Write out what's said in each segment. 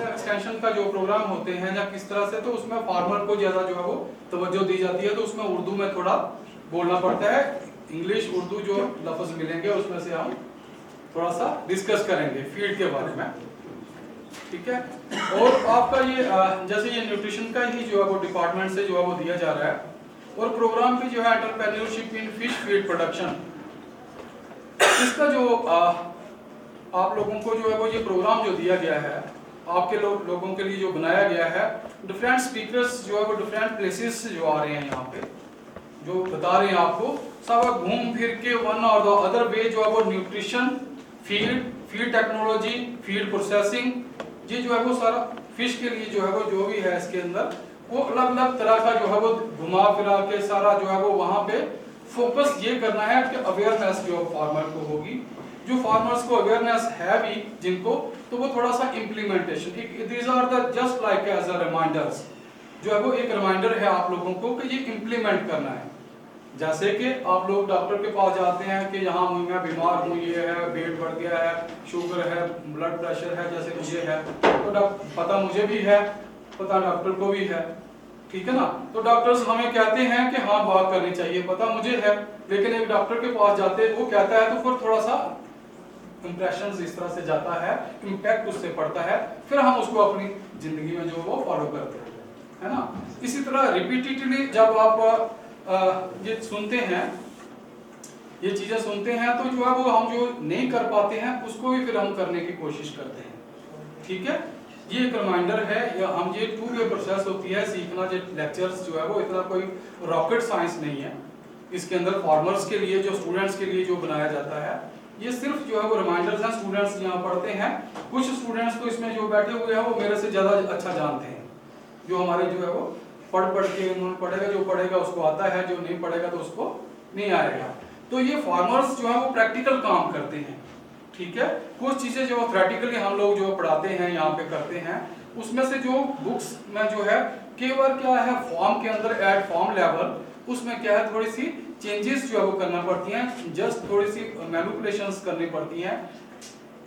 Extension का जो programme होते हैं या किस तरह से, तो उसमें फार्मर को ज्यादा जो है वो तवज्जो दी जाती है, तो उसमें उर्दू में थोड़ा बोलना पड़ता है। इंग्लिश उर्दू जो लफ्ज मिलेंगे उसमें से हम थोड़ा सा डिस्कस करेंगे फीड के बारे में, ठीक है। और आपका ये जैसे ये न्यूट्रिशन का ही जो है वो डिपार्टमेंट से जो है वो दिया जा रहा है, और प्रोग्राम भी जो है entrepreneurship in fish feed production, इसका जो आप लोगों को जो है वो ये प्रोग्राम जो दिया गया है आपके लोगों के लिए जो बनाया गया है, डिफरेंट स्पीकर्स जो है वो डिफरेंट प्लेसेस से जो आ रहे हैं यहाँ पे जो बता रहे हैं आपको, सब घूम फिर के वन और द अदर वे जो है वो nutrition, feed technology, feed processing, ये जो है वो सारा फिश के लिए जो है वो जो भी है इसके अंदर वो अलग अलग तरह का जो है वो घुमा फिरा के सारा जो है वो वहाँ पे फोकस ये करना है कि अवेयरनेस जो फार्मर को होगी, जो फार्मर्स को अवेयरनेस है भी जिनको, तो वो थोड़ा सा implementation, these are the just like as a reminders, जो है वो एक रिमाइंडर है आप लोगों को कि ये इम्प्लीमेंट करना है। जैसे कि आप लोग डॉक्टर के पास जाते हैं कि यहाँ मैं बीमार हूँ, ये है, वेट बढ़ गया है, शुगर है, ब्लड प्रेशर है, जैसे मुझे है, तो पता मुझे भी है, पता डॉक्टर को भी है, ठीक है ना। तो डॉक्टर्स हमें कहते हैं कि हाँ बात करनी चाहिए, पता मुझे है, लेकिन एक डॉक्टर के पास जाते वो कहता है तो फिर थोड़ा सा इंप्रेशन इस तरह से जाता है, इम्पैक्ट उससे पड़ता है, फिर हम उसको अपनी जिंदगी में जो वो फॉलो करते हैं, है ना। इसी तरह रिपीटेडली जब आप ये सुनते हैं, ये चीजें सुनते हैं, तो जो है वो हम जो नहीं कर पाते हैं उसको भी फिर हम करने की कोशिश करते हैं, ठीक है। ये एक रिमाइंडर है, या हम ये 2 वे प्रोसेस होती है सीखना, जो लेक्चर्स जो है वो इतना कोई रॉकेट साइंस नहीं है, इसके अंदर फार्मर्स के लिए जो स्टूडेंट्स के लिए जो बनाया जाता है, ये सिर्फ जो है वो रिमाइंडर्स हैं। स्टूडेंट्स यहाँ पढ़ते हैं, कुछ स्टूडेंट्स तो इसमें जो बैठे हुए हैं वो मेरे से ज्यादा अच्छा जानते हैं, जो हमारे जो है वो पढ़ के उन्होंने पढ़ेगा, जो पढ़ेगा उसको आता है, जो नहीं पढ़ेगा तो उसको नहीं आएगा। तो ये फार्मर्स जो है वो प्रैक्टिकल काम करते हैं, ठीक है। कुछ चीजें जो थ्योरेटिकली हम लोग जो पढ़ाते हैं यहाँ पे करते हैं, उसमें से जो बुक्स में जो है केवल क्या है फॉर्म के अंदर एट फॉर्म लेवल, उसमें क्या है थोड़ी सी चेंजेस जो है वो करना पड़ती हैं, जस्ट थोड़ी सी मैनिपुलेशंस करनी पड़ती हैं,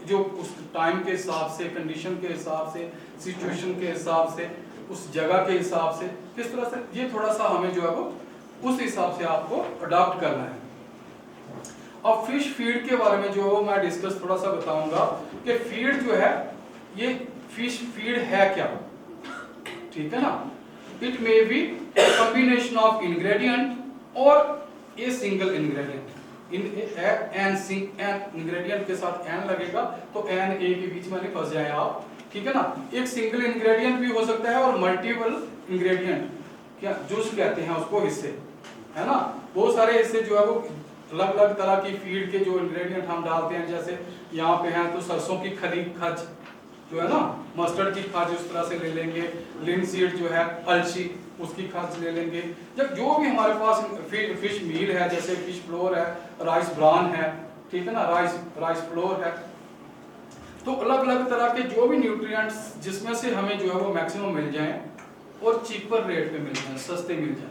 जो उस टाइम के हिसाब से, कंडीशन के हिसाब से, सिचुएशन के हिसाब से, उस जगह के हिसाब से, किस तरह से, ये थोड़ा सा हमें जो है वो उस हिसाब से आपको अडॉप्ट करना है। अब फिश फीड के बारे में जो मैं डिस्कस थोड़ा सा बताऊंगा कि फीड जो है ये फिश फीड है क्या, ठीक है ना। It may be combination of ingredient और a single ingredient, an ingredient के साथ एन लगेगा तो एन ए के बीच में नहीं फंस जाए आप, ठीक है ना। एक सिंगल इंग्रेडिएंट भी हो सकता है और मल्टीपल इंग्रेडिएंट, क्या जूस कहते हैं उसको, हिस्से, है ना। बहुत सारे हिस्से जो है वो अलग अलग तरह की फीड के जो इंग्रेडिएंट हम डालते हैं, जैसे यहाँ पे हैं तो सरसों की खली खज जो है ना, मस्टर्ड की खज उस तरह से ले लेंगे, लिनसीड जो है अलसी उसकी खज ले लेंगे, जब जो भी हमारे पास फिश मील है, जैसे फिश फ्लोर है, राइस ब्रान है, ठीक है ना, राइस फ्लोर है, तो अलग अलग तरह के जो भी न्यूट्रिएंट्स जिसमें से हमें जो है वो मैक्सिमम मिल जाएं और चीपर रेट पे मिल जाएं, सस्ते मिल जाएं,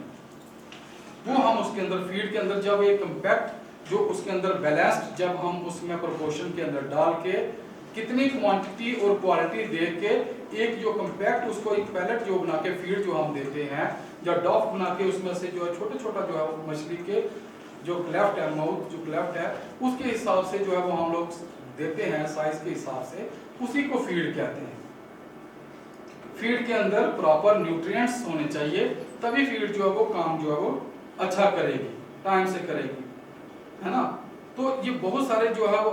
वो हम उसके अंदर फीड के अंदर जब एक कंपैक्ट जो उसके अंदर बैलेंस्ड जब हम उसमें प्रोपोर्शन के अंदर डाल के कितनी क्वांटिटी और क्वालिटी देख के एक जो कंपैक्ट उसको एक पैलेट जो बना के फीड जो हम देते हैं, या डॉफ बना के उसमें से जो है छोटा छोटा जो है वो मछली के जो क्लेफ्ट है, माउथ जो क्लेफ्ट है उसके हिसाब से जो है वो हम लोग देते हैं, साइज के हिसाब से, उसी को फीड कहते हैं। फीड के अंदर प्रॉपर न्यूट्रिएंट्स होने चाहिए, तभी फीड जो है वो काम जो है वो अच्छा करेगी, टाइम से करेगी, है ना। तो ये बहुत सारे जो है वो,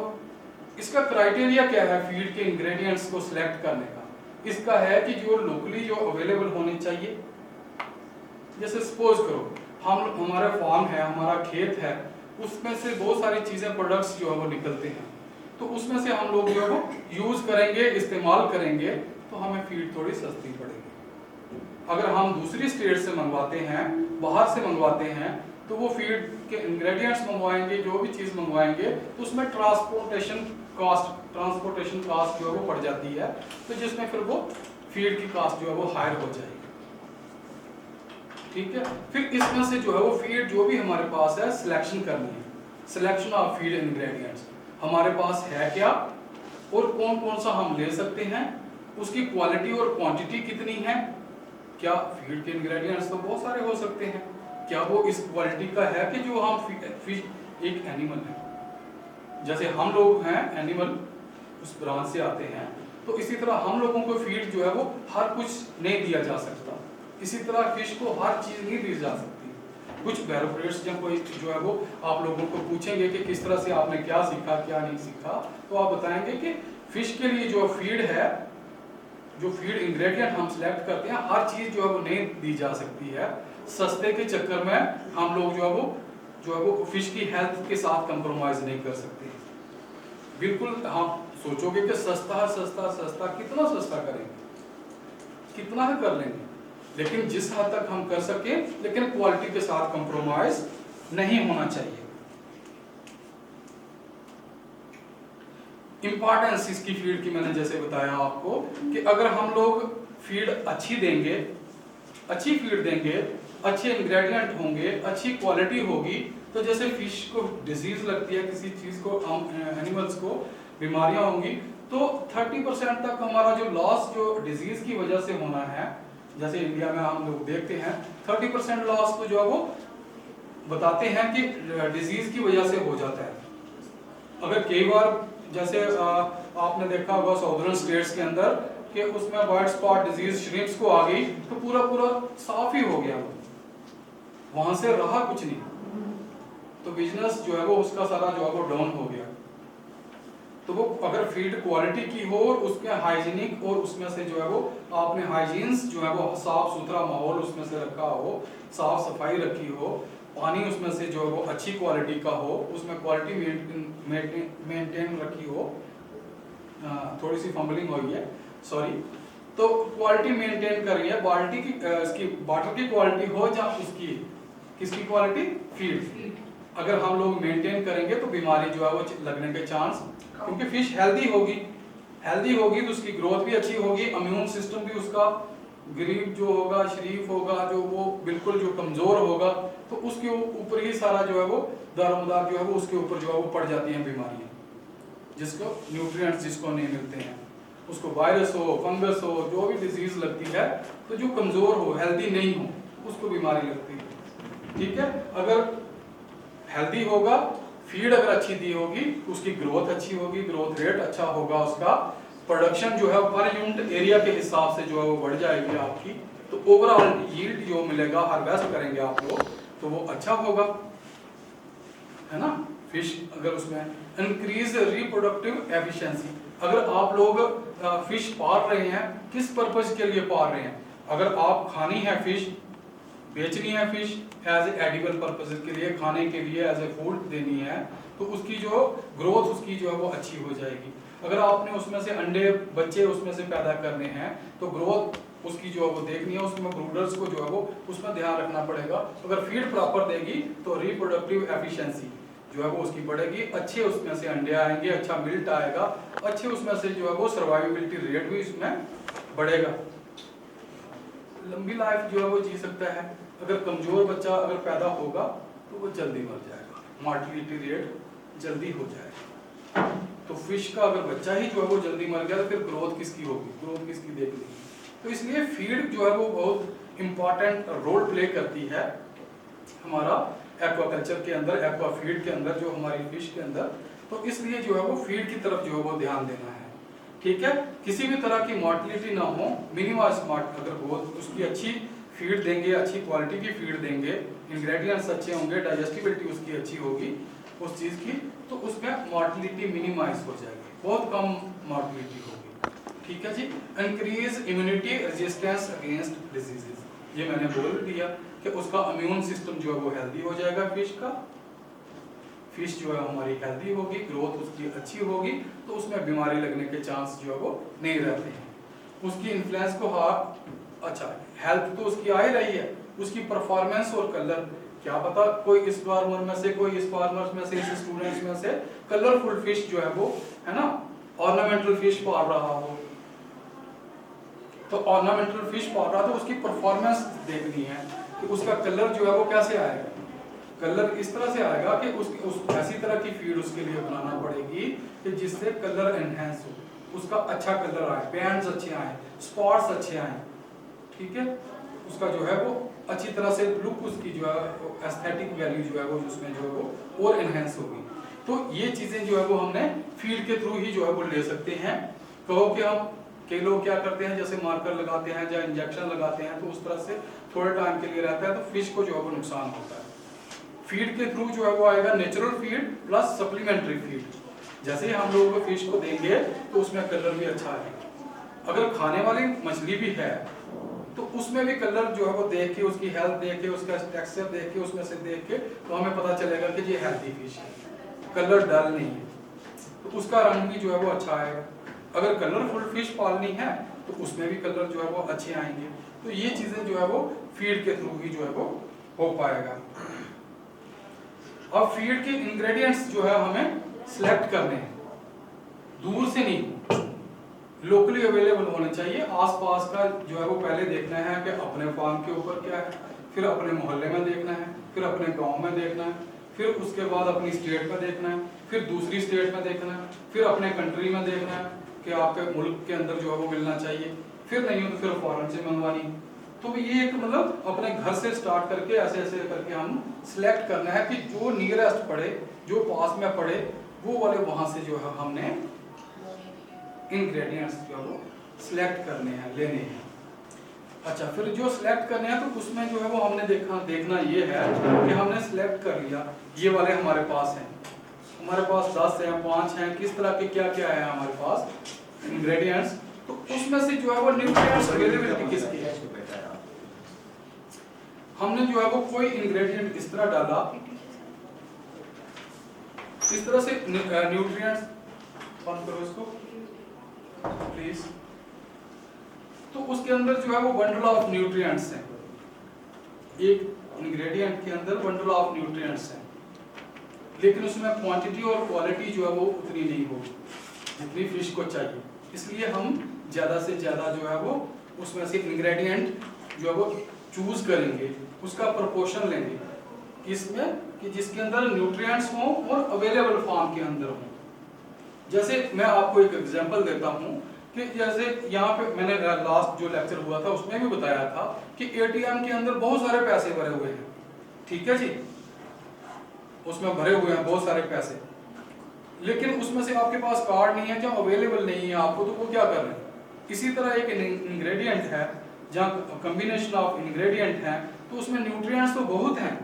इसका क्राइटेरिया क्या है फीड के इंग्रेडिएंट्स को सिलेक्ट करने का, इसका है कि जो लोकली जो अवेलेबल होने चाहिए। जैसे सपोज करो हमारा फार्म है, हमारा खेत है, उसमें से बहुत सारी चीजें प्रोडक्ट्स जो है वो निकलते हैं, तो उसमें से हम लोग जो है वो यूज करेंगे, इस्तेमाल करेंगे, तो हमें फीड थोड़ी सस्ती पड़ेगी। अगर हम दूसरी स्टेट से मंगवाते हैं, बाहर से मंगवाते हैं, तो वो फीड के इंग्रेडिएंट्स मंगवाएंगे, जो भी चीज मंगवाएंगे, तो उसमें ट्रांसपोर्टेशन कास्ट जो है वो पड़ जाती है, तो जिसमें फिर वो फीड की कास्ट जो है वो हायर हो जाएगी, ठीक है। फिर इसमें से जो है वो फीड जो भी हमारे पास है सिलेक्शन करनी है, सिलेक्शन ऑफ फीड इंग्रेडिएंट्स हमारे पास है क्या, और कौन कौन सा हम ले सकते हैं, उसकी क्वालिटी और क्वांटिटी कितनी है, क्या फीड के इंग्रेडिएंट्स तो बहुत सारे हो सकते हैं, क्या वो इस क्वालिटी का है कि जो हम फिश एक एनिमल है, जैसे हम लोग हैं एनिमल उस ब्रांच से आते हैं, तो इसी तरह हम लोगों को फीड जो है वो हर कुछ नहीं दिया जा सकता, इसी तरह फिश को हर चीज नहीं दी जा सकती। कुछ बैरोप्रेट्स जब कोई जो है वो आप लोगों को पूछेंगे कि किस तरह से आपने क्या सीखा क्या नहीं सीखा, तो आप बताएंगे कि फिश के लिए जो फीड है, जो फीड इंग्रेडिएंट हम सिलेक्ट करते हैं, हर चीज जो है वो नहीं दी जा सकती है। सस्ते के चक्कर में हम लोग जो है वो फिश की हेल्थ के साथ कंप्रोमाइज नहीं कर सकते। बिल्कुल हम सोचोगे कि सस्ता सस्ता सस्ता, कितना सस्ता करेंगे, कितना ही कर लेंगे, लेकिन जिस हद तक हम कर सके, लेकिन क्वालिटी के साथ कंप्रोमाइज नहीं होना चाहिए। इंपॉर्टेंस इसकी फीड की मैंने जैसे बताया आपको कि अगर हम लोग फीड अच्छी देंगे, अच्छी फीड देंगे, अच्छे इंग्रेडिएंट होंगे, अच्छी क्वालिटी होगी, तो जैसे फिश को डिजीज लगती है, किसी चीज को एनिमल्स को बीमारियां होंगी, तो 30% तक हमारा जो लॉस जो डिजीज की वजह से होना है, जैसे इंडिया में हम लोग देखते हैं 30% लॉस तो जो है वो बताते हैं कि डिजीज की वजह से हो जाता है। अगर कई बार जैसे आपने देखा होगा साउदर्न स्टेट्स के अंदर कि उसमें व्हाइट स्पॉट डिजीज श्रिम्प्स को आ गई, तो पूरा साफ ही हो गया, वो वहां से रहा कुछ नहीं, तो बिजनेस जो है वो उसका सारा जो है वो डाउन हो गया। तो वो अगर फीड क्वालिटी की हो और उसके हाइजीनिक, और उसमें से जो है वो आपने हाइजीन्स जो है वो साफ सुथरा माहौल उसमें से रखा हो, साफ सफाई रखी हो, पानी उसमें से जो है वो अच्छी क्वालिटी का हो, उसमें क्वालिटी मेंटेन रखी हो, थोड़ी सी फंबलिंग हुई है सॉरी, तो क्वालिटी मेंटेन कर रही है, बाल्टी की इसकी वाटर की क्वालिटी हो या उसकी किसकी क्वालिटी, फीड, अगर हम लोग मेंटेन करेंगे तो बीमारी जो है वो लगने के चांस, क्योंकि फिश हेल्दी होगी तो उसकी ग्रोथ भी अच्छी होगी, इम्यून सिस्टम भी उसका गरीब जो होगा, शरीफ होगा, जो वो बिल्कुल जो कमजोर होगा, तो उसके ऊपर ही सारा जो है वो दारोमदार जो है वो उसके ऊपर जो है वो पड़ जाती हैं बीमारियां, जिसको न्यूट्रिएंट्स जिसको नहीं मिलते हैं, उसको वायरस हो, फंगस हो, जो भी डिजीज लगती है, तो जो कमजोर हो, हेल्दी नहीं हो, उसको बीमारी लगती है। ठीक है, अगर हेल्दी होगा, फीड अगर अच्छी दी होगी, उसकी ग्रोथ अच्छी होगी, ग्रोथ रेट अच्छा होगा, उसका प्रोडक्शन जो है पर यूनिट एरिया के हिसाब से जो है वो बढ़ जाएगी आपकी, तो ओवरऑल यील्ड जो मिलेगा, हार्वेस्ट करेंगे आप लोग, तो वो अच्छा होगा, है ना। फिश अगर उसमें इंक्रीज रिप्रोडक्टिव एफिशिएंसी, अगर आप लोग फिश पाल रहे हैं, किस पर्पज के लिए पाल रहे हैं, अगर आप खानी है फिश, बेचनी है फिश एज एडिबल पर्पज के लिए, खाने के लिए एज ए फूड देनी है, तो उसकी जो ग्रोथ उसकी जो है वो अच्छी हो जाएगी। अगर आपने उसमें से अंडे बच्चे उसमें से पैदा करने हैं, तो ग्रोथ उसकी जो है वो देखनी है, उसमें ब्रूडर्स को जो है वो उसमें ध्यान रखना पड़ेगा। अगर फीड प्रॉपर देगी तो रिप्रोडक्टिव एफिशिएंसी जो है वो उसकी बढ़ेगी, अच्छे उसमें से अंडे आएंगे, अच्छा मिल्क आएगा, अच्छे उसमें से जो है वो सर्वाइवेबिलिटी रेट भी इसमें बढ़ेगा, लंबी लाइफ जो है वो जी सकता है। अगर कमजोर बच्चा अगर पैदा होगा तो वो जल्दी मर जाएगा, मॉर्टिलिटी रेट जल्दी हो जाएगा। तो फिश का अगर बच्चा ही जो है वो जल्दी मर गया, तो फिर ग्रोथ किसकी होगी, ग्रोथ किसकी देखनी। तो इसलिए फीड जो है वो बहुत इंपॉर्टेंट रोल प्ले करती है हमारा एक्वाकल्चर के अंदर, एक्वा फीड के अंदर, जो हमारी फिश के अंदर। तो इसलिए जो है वो फीड की तरफ जो है वो ध्यान देना है। ठीक है, किसी भी तरह की मॉर्टिलिटी ना हो, मिनिमम स्मार्ट, अगर बहुत उसकी अच्छी फीड देंगे, अच्छी क्वालिटी की फीड देंगे, इंग्रेडिएंट्स अच्छे होंगे, डाइजेस्टिबिलिटी उसकी अच्छी होगी उस चीज की, तो उसमें मॉर्टिलिटी मिनिमाइज हो जाएगी, बहुत कम मॉर्टिलिटी होगी। ठीक है जी। Increase immunity resistance against diseases, ये मैंने बोल दिया कि उसका इम्यून सिस्टम जो है वो हेल्दी हो जाएगा फिश का, फिश जो है हमारी हेल्दी होगी, ग्रोथ उसकी अच्छी होगी, तो उसमें बीमारी लगने के चांस जो है वो नहीं रहते हैं। उसकी इन्फ्लुएंस को अच्छा हेल्थ तो उसकी आ ही रही है, उसकी परफॉर्मेंस और कलर, क्या पता कोई इस फार्मर में से, कोई इस फार्मर में से, इस स्टूडेंट्स में से कलरफुल फिश जो है वो, है ना, ऑर्नामेंटल फिश पाल रहा हो, तो ऑर्नामेंटल फिश पाल रहा, तो उसकी परफॉर्मेंस देखनी है कि उसका कलर जो है वो कैसे आएगा, कलर इस तरह से आएगा कि उस ऐसी तरह की फीड उसके लिए बनाना पड़ेगी कि जिससे कलर एनहेंस हो, उसका अच्छा कलर आए, बैंड्स अच्छे आए, स्पॉट्स अच्छे आए, ठीक है, उसका जो है वो अच्छी तरह से लुक, उसकी जो है एस्थेटिक वैल्यू जो है वो उसमें जो है वो और एनहेंस होगी। तो ये चीजें जो है वो हमने फीड के थ्रू ही जो है वो ले सकते हैं। कहो कि हम कई लोग क्या करते हैं, जैसे मार्कर लगाते हैं या इंजेक्शन लगाते हैं, तो उस तरह से थोड़े टाइम के लिए रहता है, तो फिश को जो है वो नुकसान होता है। फीड के थ्रू जो है वो आएगा natural feed plus supplementary feed. जैसे ही हम लोग फिश को देंगे तो उसमें कलर भी अच्छा आएगा। अगर खाने वाली मछली भी है तो उसमें भी कलर जो है वो देख के, उसकी हेल्थ देख के, उसका टेक्सचर देख के, उसमें से देख के तो हमें पता चलेगा कि ये हेल्थी फिश है, कलर डल नहीं है, तो उसका रंग भी जो है वो अच्छा आएगा। अगर कलरफुल फिश पालनी है तो उसमें भी कलर जो है वो अच्छे आएंगे। तो ये चीजें जो है वो फीड के थ्रू ही जो है वो हो पाएगा। अब फीड के इंग्रेडिएंट्स जो है हमें सिलेक्ट करने हैं, दूर से नहीं, लोकली अवेलेबल होने चाहिए। आसपास का जो है वो पहले देखना है कि अपने फार्म के ऊपर क्या है, फिर अपने मोहल्ले में देखना है, फिर अपने गांव में देखना है, फिर उसके बाद अपनी स्टेट में देखना है, फिर दूसरी स्टेट में देखना है, फिर अपने कंट्री में देखना है कि आपके मुल्क के अंदर जो है वो मिलना चाहिए, फिर नहीं हो तो फिर फॉरेन से मंगवानी। तो ये एक मतलब अपने घर से स्टार्ट करके ऐसे ऐसे करके हम सिलेक्ट करना है कि जो नियरेस्ट पड़े, जो पास में पड़े, वो वाले वहां से जो है हमने इंग्रेडिएंट्स जो है वो सिलेक्ट करने हैं, लेने हैं। अच्छा, फिर जो सिलेक्ट करने हैं तो उसमें जो है वो हमने देखना ये है कि हमने सिलेक्ट कर लिया, ये वाले हमारे पास हैं, हमारे पास 10 हैं, 5 हैं, किस तरह के क्या क्या है हमारे पास इंग्रेडिएंट्स, तो उसमें से जो है वो न्यूट्रिएंट्स अवेलेबिलिटी किसकी है। हमने जो है वो कोई इंग्रेडिएंट इस तरह डाला, इस तरह से न्यूट्रिएंट्स, बंद करो इसको प्लीज, तो उसके अंदर जो है वो बंडल ऑफ न्यूट्रिएंट्स हैं, एक इंग्रेडिएंट के अंदर बंडल ऑफ न्यूट्रिएंट्स हैं, लेकिन उसमें क्वांटिटी और क्वालिटी जो है वो उतनी नहीं होगी जितनी फिश को चाहिए। इसलिए हम ज्यादा से ज्यादा जो है वो उसमें से इंग्रेडिएंट जो है वो चूज करेंगे, उसका प्रोपोर्शन लेंगे किसमें कि जिसके अंदर न्यूट्रिएंट्स हों और अवेलेबल फार्म के अंदर हों। जैसे मैं आपको एक एग्जांपल देता हूं कि जैसे यहाँ पे मैंने लास्ट जो लेक्चर हुआ था उसमें भी बताया था कि एटीएम के अंदर बहुत सारे पैसे भरे हुए हैं, ठीक है जी, उसमें भरे हुए हैं बहुत सारे पैसे, लेकिन उसमें से आपके पास कार्ड नहीं है, जहाँ अवेलेबल नहीं है आपको, तो वो क्या कर रहे हैं। इसी तरह एक इंग्रेडिएंट है जहाँ कॉम्बिनेशन ऑफ इंग्रेडिएंट है, तो उसमें न्यूट्रिएंट्स तो बहुत हैं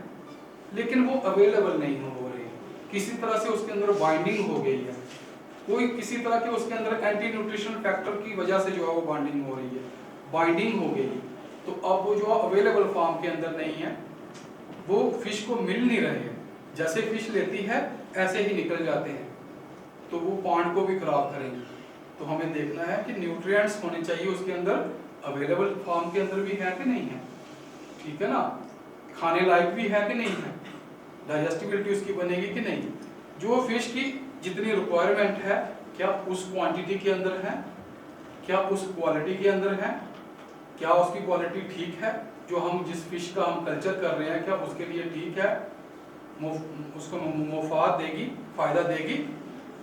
लेकिन वो अवेलेबल नहीं हो रहे हैं, किसी तरह से उसके अंदर बाइंडिंग हो गई है, कोई किसी तरह के उसके अंदर एंटी न्यूट्रिशन फैक्टर की वजह से जो है वो बाइंडिंग हो रही है, बाइंडिंग हो गई, तो अब वो जो अवेलेबल फार्म के अंदर नहीं है, वो फिश को मिल नहीं रहे हैं, जैसे फिश लेती है ऐसे ही निकल जाते हैं, तो वो पॉन्ड को भी खराब करेंगे। तो हमें देखना है कि न्यूट्रिएंट्स होने चाहिए उसके अंदर, अवेलेबल फार्म के अंदर भी है कि नहीं है, ठीक है ना, खाने लायक भी है कि नहीं है, डाइजेस्टिबिलिटी उसकी बनेगी कि नहीं, जो फिश की जितनी रिक्वायरमेंट है क्या उस क्वांटिटी के अंदर है, क्या उस क्वालिटी के अंदर है, क्या उसकी क्वालिटी ठीक है, जो हम जिस फिश का हम कल्चर कर रहे हैं क्या उसके लिए ठीक है, उसको मुफाद देगी, फायदा देगी।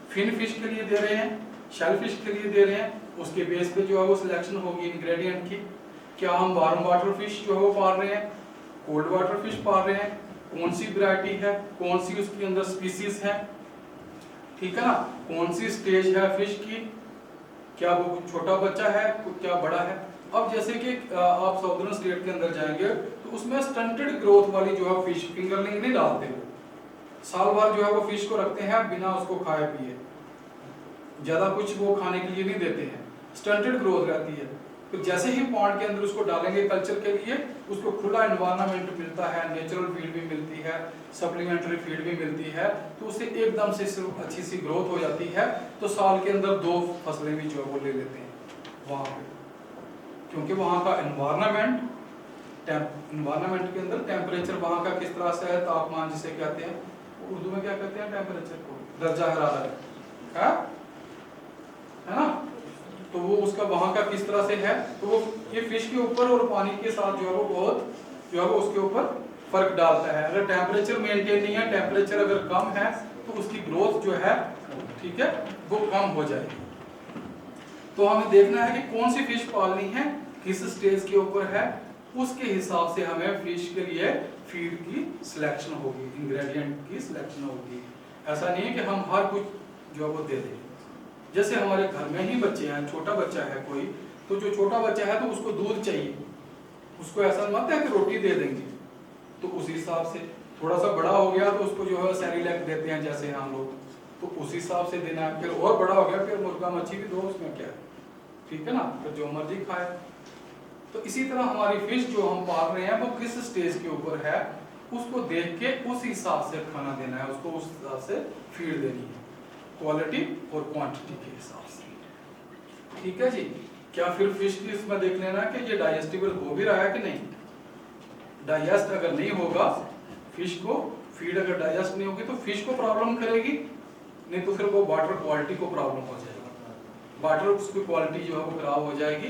फिन फिश के लिए दे रहे हैं, शेल फिश के लिए दे रहे हैं, उसके बेस पे जो है वो सिलेक्शन होगी इंग्रेडिएंट की। क्या हम वार्म वाटर फिश जो है वो पाल रहे हैं, कोल्ड वाटर फिश पाल रहे हैं, कौन सी वैरायटी है, कौन सी उसके अंदर स्पीसीज है, ठीक है ना, कौन सी स्टेज है फिश की, क्या वो छोटा बच्चा है क्या बड़ा है। अब जैसे कि आप साउदर्न स्टेट के अंदर जाएंगे तो उसमें स्टंटेड ग्रोथ वाली जो है फिश फिंगरलिंग नहीं डालते, साल भर जो है वो फिश को रखते हैं बिना उसको खाए पिए, ज्यादा कुछ वो खाने के लिए नहीं देते हैं, स्टंटेड ग्रोथ रहती है। तो जैसे ही पॉन्ड के अंदर उसको डालेंगे कल्चर के लिए, उसको खुला एनवायरनमेंट मिलता है, नेचुरल फीड भी मिलती है, सप्लीमेंट्री फीड भी मिलती है, तो उससे एकदम से अच्छी सी ग्रोथ हो जाती है। तो साल के अंदर 2 फसलें भी जो है वो ले लेते हैं वहाँ पे, क्योंकि वहाँ का एनवायरनमेंट के अंदर टेम्परेचर वहाँ का किस तरह से है, तापमान जिसे कहते हैं, उर्दू में क्या कहते हैं टेम्परेचर को, दर्जा हरारत है ना, तो वो उसका वहां का किस तरह से है, तो वो ये फिश के ऊपर और पानी के साथ जो है वो बहुत जो है वो उसके ऊपर फर्क डालता है। अगर टेम्परेचर मेंटेन नहीं है, टेम्परेचर अगर कम है तो उसकी ग्रोथ जो है, ठीक है, वो कम हो जाएगी। तो हमें देखना है कि कौन सी फिश पालनी है, किस स्टेज के ऊपर है, उसके हिसाब से हमें फिश के लिए फीड की सिलेक्शन होगी, इंग्रेडिएंट की सिलेक्शन होगी। ऐसा नहीं है कि हम हर कुछ जो है वो दे दें। जैसे हमारे घर में ही बच्चे हैं, छोटा बच्चा है कोई, तो जो छोटा बच्चा है तो उसको दूध चाहिए, उसको ऐसा मत है कि रोटी दे देंगे, तो उस हिसाब से। थोड़ा सा बड़ा हो गया तो उसको जो है सेरिलैक देते हैं जैसे हम लोग, तो उस हिसाब से देना है। फिर और बड़ा हो गया फिर मुर्गा मच्छी भी दो, उसमें क्या है, ठीक है ना, फिर जो मर्जी खाए। तो इसी तरह हमारी फिश जो हम पाल रहे हैं वो किस स्टेज के ऊपर है, उसको देख के उस हिसाब से खाना देना है, उसको उस हिसाब से फीड देनी है, क्वालिटी और क्वांटिटी के हिसाब से। ठीक है जी। क्या फिर फिश की इसमें देख लेना कि ये डाइजेस्टिबल हो भी रहा है कि नहीं। डाइजेस्ट अगर नहीं होगा फिश को, फीड अगर डाइजेस्ट नहीं होगी तो फिश को प्रॉब्लम करेगी, नहीं तो फिर वो वाटर क्वालिटी को प्रॉब्लम हो जाएगा, वाटर उसकी क्वालिटी जो है वो खराब हो जाएगी।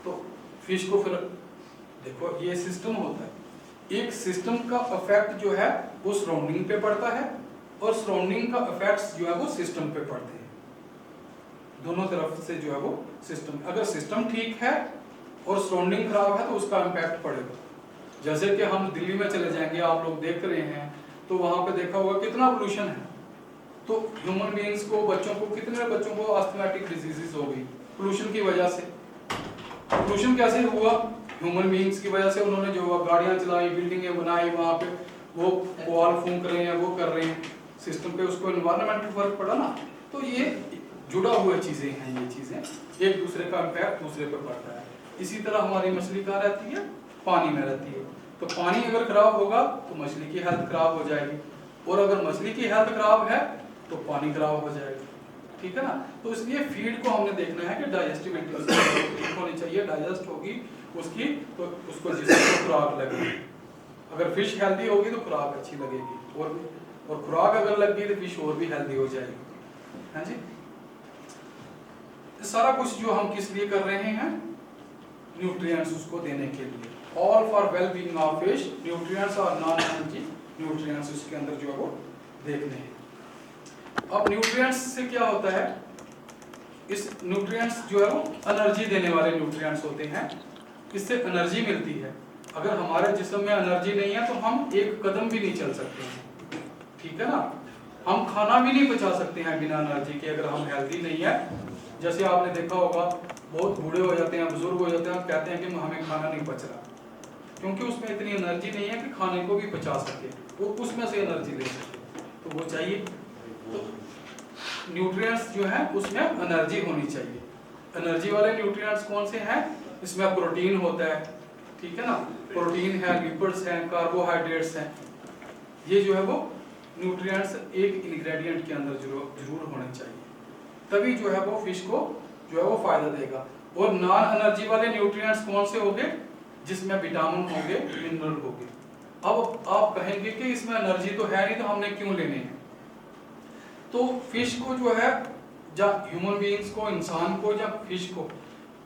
तो फिश को फिर देखो ये सिस्टम होता है, एक सिस्टम का इफेक्ट जो है वो सराउंडिंग पे पड़ता है और सराउंडिंग का इफेक्ट्स जो है वो सिस्टम पे पड़ते हैं, दोनों तरफ से जो है वो सिस्टम। अगर सिस्टम ठीक है और सराउंडिंग खराब है तो उसका इम्पैक्ट पड़ेगा। जैसे कि हम दिल्ली में चले जाएंगे, आप लोग देख रहे हैं, तो वहां पे देखा होगा कितना पोल्यूशन है, तो ह्यूमन बीइंग्स को, बच्चों को, कितने बच्चों को अस्थमैटिक डिजीजेस हो गई पोल्यूशन की वजह से। पोल्यूशन कैसे हुआ, ह्यूमन बीइंग्स की वजह से। उन्होंने जो गाड़ियां चलाई, बिल्डिंगें बनाई, वहां पे वो बॉल फूंक रहे हैं, वो कर रहे हैं सिस्टम पे, उसको एनवायरमेंटल फर्क पड़ा ना। तो ये जुड़ा हुआ चीजें हैं, ये चीजें एक दूसरे का इम्पैक्ट दूसरे पर पड़ता है। इसी तरह हमारी मछली कहाँ रहती है, पानी में रहती है। तो पानी अगर खराब होगा तो मछली की हेल्थ खराब हो जाएगी, और अगर मछली की हेल्थ खराब है तो पानी खराब हो जाएगा, ठीक है ना। तो इसलिए फीड को हमने देखना है कि डाइजेस्टिबिलिटी ठीक होनी चाहिए, डाइजेस्ट होगी उसकी तो उसको जिसको खुराक लगेगी। अगर फिश हेल्दी होगी तो खुराक अच्छी लगेगी, और खुराक अगर लग गई तो फिश और भी हेल्दी हो जाएगी। हाँ जी, सारा कुछ जो हम किस लिए कर रहे हैं, न्यूट्रिएंट्स उसको देने के लिए। All for well being of fish, nutrients और नॉन एनर्जी न्यूट्रिएंट्स उसके अंदर जो है वो देखने हैं। अब न्यूट्रिएंट्स से क्या होता है, इस न्यूट्रिएंट्स जो है वो एनर्जी देने वाले न्यूट्रिएंट्स होते हैं, इससे एनर्जी मिलती है। अगर हमारे जिस्म में एनर्जी नहीं है तो हम एक कदम भी नहीं चल सकते हैं, ठीक है ना। हम खाना भी नहीं पचा सकते हैं बिना एनर्जी के, अगर हम हेल्दी नहीं है। जैसे आपने देखा होगा बहुत बूढ़े हो जाते हैं, बुजुर्ग हो जाते हैं, कहते हैं कि हमें खाना नहीं पच रहा, क्योंकि उसमें इतनी एनर्जी नहीं है कि खाने को भी पचा सके, वो उसमें से एनर्जी ले सके, तो वो चाहिए। तो न्यूट्रिएंट्स जो है उसमें एनर्जी होनी चाहिए। एनर्जी वाले न्यूट्रिएंट्स कौन से हैं, इसमें प्रोटीन होता है, ठीक है ना, प्रोटीन है, लिपिड्स हैं, कार्बोहाइड्रेट्स हैं। ये जो है वो न्यूट्रिएंट्स एक इंग्रेडिएंट के अंदर जरूर होने चाहिए, तभी जो है वो फिश को जो है वो फायदा देगा। और नॉन एनर्जी वाले न्यूट्रिएंट्स कौन से होंगे, जिसमें विटामिन होंगे, मिनरल होंगे। अब आप कहेंगे कि इसमें एनर्जी तो है नहीं तो हमने क्यों लेने हैं। तो फिश को जो है, या ह्यूमन बीइंग्स को, इंसान को या फिश को,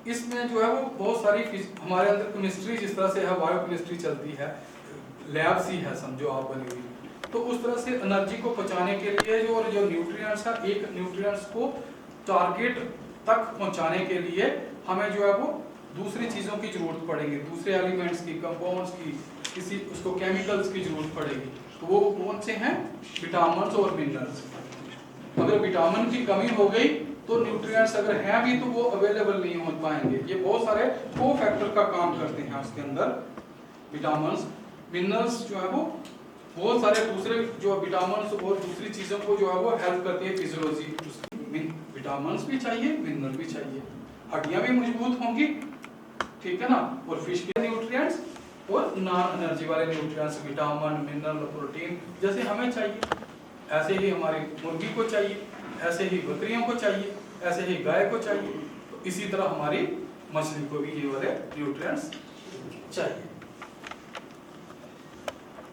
इसमें जो है वो बहुत सारी हमारे अंदर केमिस्ट्री जिस तरह से है, बायो केमिस्ट्री चलती है, लैब सी है समझो आप बनी हुई। तो उस तरह से एनर्जी को पहुंचाने के लिए जो न्यूट्रिएंट्स है, एक न्यूट्रिएंट्स को टारगेट तक पहुंचाने के लिए हमें जो है वो दूसरी चीजों की जरूरत पड़ेगी, दूसरे एलिमेंट्स की, कंपाउंड्स की, किसी उसको केमिकल्स की जरूरत पड़ेगी। तो वो कौन से हैं, विटामिन्स और मिनरल्स। अगर विटामिन की कमी हो गई तो न्यूट्रिएंट्स अगर हैं भी तो वो अवेलेबल नहीं हो पाएंगे। ये बहुत सारे को फैक्टर का काम करते हैं उसके अंदर, विटामिन्स, मिनरल्स जो है वो बहुत सारे दूसरे जो विटामिन्स और दूसरी चीजों को जो है वो हेल्प करती है फिजियोलॉजी। विटामिन्स भी चाहिए, मिनरल भी चाहिए, हड्डियां भी मजबूत होंगी, ठीक है ना। और फिश के न्यूट्रिएंट्स और नॉन एनर्जी वाले न्यूट्रिएंट्स, विटामिन, मिनरल, प्रोटीन जैसे हमें चाहिए, ऐसे ही हमारी मुर्गी को चाहिए, ऐसे ही बकरियों को चाहिए, ऐसे ही गाय को चाहिए। तो इसी तरह हमारी मछली को भी ये वाले न्यूट्रिएंट्स चाहिए।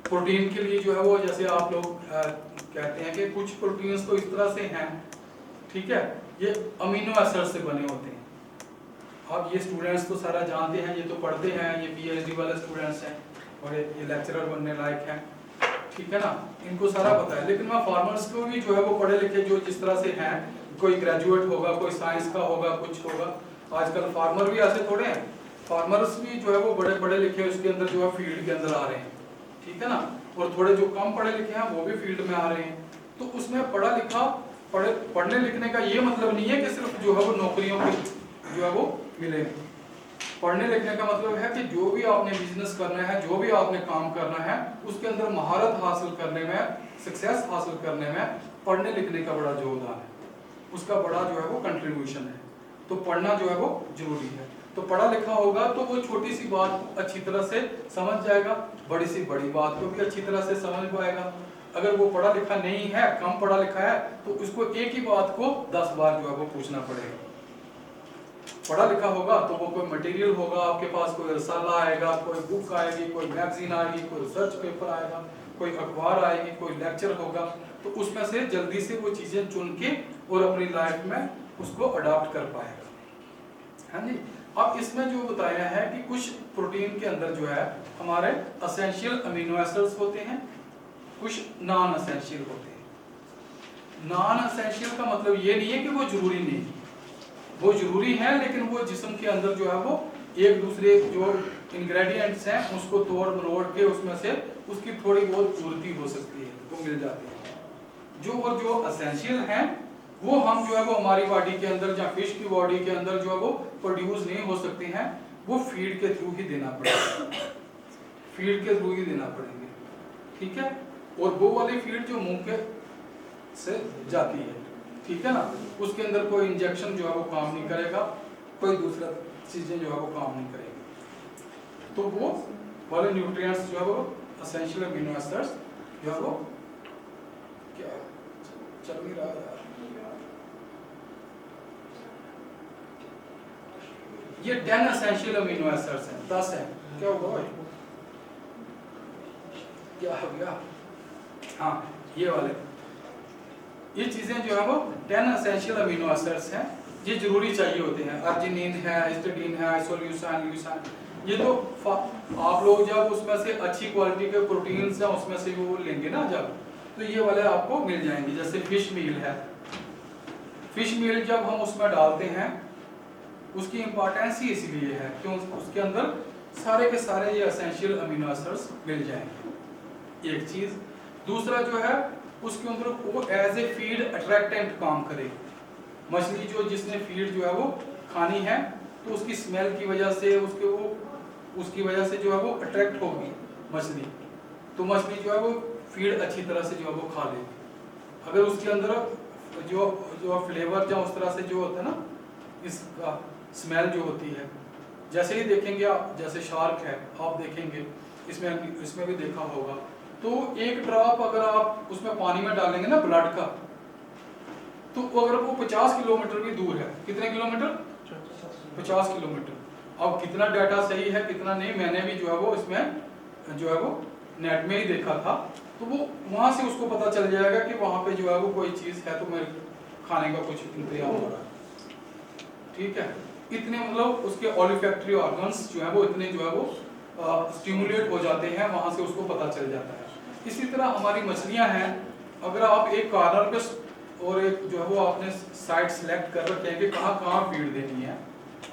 प्रोटीन के लिए जो है वो, जैसे आप लोग कहते हैं कि कुछ प्रोटीन्स तो इस तरह से हैं, ठीक है, ये अमीनो एसिड से बने होते हैं। अब ये स्टूडेंट्स तो सारा जानते हैं, ये तो पढ़ते हैं, ये पीएचडी वाले स्टूडेंट्स हैं। और ये लेक्चरर बनने लायक हैं, ठीक है ना, इनको सारा पता है। लेकिन मैं फार्मर्स को भी जो है वो पढ़े लिखे जो जिस तरह से हैं, कोई ग्रेजुएट होगा, कोई साइंस का होगा, कुछ होगा, आजकल फार्मर भी ऐसे थोड़े हैं, फार्मर्स भी जो है वो बड़े पढ़े लिखे उसके अंदर जो है फील्ड के अंदर आ रहे हैं, ठीक है ना, और थोड़े जो कम पढ़े लिखे हैं वो भी फील्ड में आ रहे हैं। तो उसमें पढ़ा लिखा पढ़ने लिखने का ये मतलब नहीं है कि सिर्फ जो है वो नौकरियों के जो है वो मिले। पढ़ने लिखने का मतलब है कि जो भी आपने बिजनेस करना है, जो भी आपने काम करना है, उसके अंदर महारत हासिल करने में, सक्सेस हासिल करने में पढ़ने लिखने का बड़ा योगदान है, उसका बड़ा जो है वो कंट्रीब्यूशन है। तो पढ़ना जो है वो जरूरी है। तो पढ़ा लिखा होगा तो वो छोटी सी बात अच्छी तरह से समझ जाएगा, बड़ी सी बड़ी बात को भी अच्छी तरह से समझ पाएगा। अगर वो पढ़ा लिखा नहीं है, कम पढ़ा लिखा है, तो उसको एक ही बात को 10 बार जो है वो पूछना पड़ेगा। पढ़ा लिखा होगा तो वो कोई मटेरियल होगा आपके पास, कोई रसाला आएगा, कोई बुक आएगी, कोई मैगजीन आएगी, कोई रिसर्च पेपर आएगा, कोई अखबार आएगी, कोई लेक्चर होगा, तो उसमें से जल्दी से वो चीजें चुन के और अपनी लाइफ में उसको अडॉप्ट कर पाएगा। हाँ जी। अब इसमें जो बताया है कि कुछ प्रोटीन के अंदर जो है हमारे एसेंशियल अमीनो एसिड्स होते हैं, कुछ नॉन एसेंशियल होते हैं। नॉन एसेंशियल का मतलब ये नहीं है कि वो जरूरी नहीं, वो जरूरी है, लेकिन वो जिस्म के अंदर जो है वो एक दूसरे जो इंग्रेडिएंट्स हैं उसको तोड़ मरोड़ के उसमें से उसकी थोड़ी बहुत पूर्ति हो सकती है, वो मिल जाती है। जो एसेंशियल हैं वो हम जो है वो हमारी बॉडी के अंदर या फिश की बॉडी के अंदर जो है वो प्रोड्यूस नहीं हो सकते हैं, वो फीड के थ्रू ही देना पड़ेगा, फीड के थ्रू ही देना पड़ेंगे, ठीक है। और वो वाली फीड जो मुंह के से जाती है, ठीक है ना, उसके अंदर कोई इंजेक्शन जो है वो काम नहीं करेगा, कोई दूसरा चीजें जो है वो काम नहीं करेगी। तो वो वाले न्यूट्रिएंट्स जो है वो एसेंशियल अमीनो एसिड्स जो है वो क्या चल नहीं रहा यार, ये 10 एसेंशियल अमीनो एसिड्स हैं, 10 हैं, क्या होगा भाई, क्या हो गया, हाँ ये वाले, ये चीजें जो है वो 10 एसेंशियल अमीनो एसिड्स हैं, ये जरूरी चाहिए होते हैं। अर्जिनिन है, हिस्टिडीन है, आइसोल्यूसिन, ल्यूसिन, ये तो आप लोग जब उसमें से अच्छी क्वालिटी के प्रोटीन्स हैं उसमें से वो लेंगे ना जब, तो ये वाले आपको मिल जाएंगे। जैसे फिश मील है, फिश मील जब हम उसमें डालते हैं उसकी इंपॉर्टेंस ही इसलिए है क्यों उसके अंदर सारे के सारे ये एसेंशियल अमीनो एसिड्स मिल जाएंगे, एक चीज। दूसरा जो है उसके अंदर वो एज ए फीड अट्रैक्टेंट काम करे। मछली जो जिसने फीड जो है वो खानी है तो उसकी स्मेल की वजह से उसकी वजह से जो है वो अट्रैक्ट होगी मछली, तो मछली जो है वो फीड अच्छी तरह से जो है वो खा लेगी। अगर उसके अंदर जो फ्लेवर या उस तरह से जो होता है ना, इसका स्मेल जो होती है, जैसे ही देखेंगे आप, जैसे शार्क है आप देखेंगे, इसमें भी देखा होगा, तो एक ड्रॉप अगर आप उसमें पानी में डालेंगे ना ब्लड का, तो अगर वो 50 किलोमीटर भी दूर है, कितने किलोमीटर, 50 किलोमीटर। अब कितना डाटा सही है कितना नहीं, मैंने भी जो है वो इसमें जो है वो नेट में ही देखा था, तो वो वहां से उसको पता चल जाएगा कि वहां पे जो है वो कोई चीज है तो मेरे खाने का कुछ इंतजाम हो रहा है, ठीक है। इतने मतलब उसके ऑलिफैक्टरी ऑर्गन्स जो है वो इतने जो है वो स्टिमुलेट हो जाते हैं, वहां से उसको पता चल जाता है। इसी तरह हमारी मछलियां हैं, अगर आप एक कॉर्नर पे और एक जो है वो आपने साइड सेलेक्ट कर रखे हैं कि कहाँ कहाँ फीड देनी है,